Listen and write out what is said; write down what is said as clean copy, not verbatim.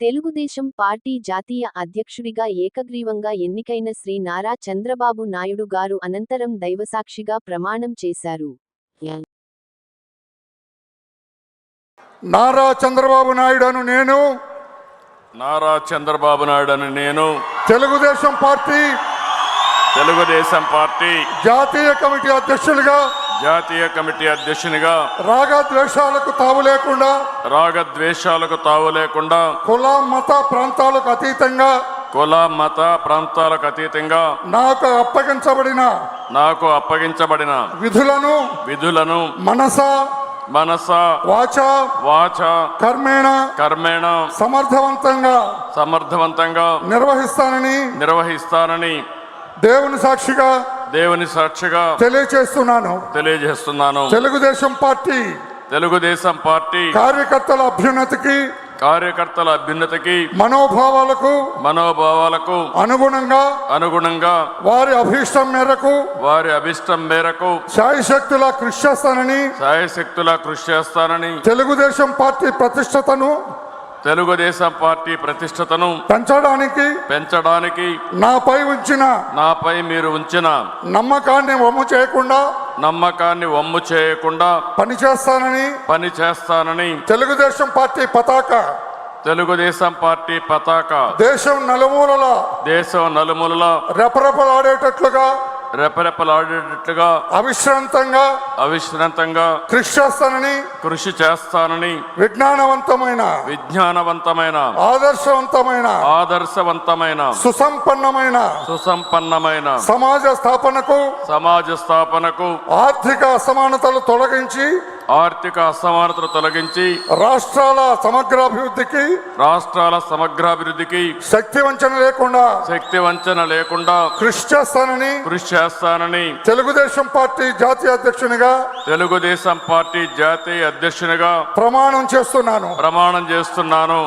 Telugu Desam party జాతీయ అధ్యక్షుడిగా ఏకగ్రీవంగా ఎన్నికైన శ్రీ నారా చంద్రబాబు నాయుడు గారు అనంతరం దైవసాక్షిగా ప్రమాణం చేశారు. నారా చంద్రబాబు నాయుడును నేను తెలుగుదేశం పార్టీ జాతీయ కమిటీ అధ్యక్షునిగా రాగద్వేషాలకు తావు లేకుండా కుల మత ప్రాంతాలకు అతీతంగా నాకు అప్పగించబడిన విధులను మనస వాచ కర్మేణ సమర్థవంతంగా నిర్వహిస్తానని దేవుని సాక్షిగా తెలియజేస్తున్నాను. తెలుగుదేశం పార్టీ కార్యకర్తల అభ్యున్నతికి మనోభావాలకు అనుగుణంగా వారి అభిష్టం మేరకు శాయశక్తులా కృషి చేస్తానని తెలుగుదేశం పార్టీ ప్రతిష్టతను పెంచడానికి నాపై మీరు ఉంచిన నమ్మకాన్ని వమ్ము చేయకుండా పనిచేస్తానని తెలుగుదేశం పార్టీ పతాక దేశం నలుమూలల రెపరెపలాడేటట్లుగా అవిశ్రాంతంగా కృషి చేస్తానని విజ్ఞానవంతమైన ఆదర్శవంతమైన సుసంపన్నమైన సమాజ స్థాపనకు ఆర్థిక అసమానతలు తొలగించి రాష్ట్రాల సమగ్రాభివృద్ధికి శక్తి వంచన లేకుండా కృషి చేస్తానని తెలుగుదేశం పార్టీ జాతీయ అధ్యక్షునిగా ప్రమాణం చేస్తున్నాను.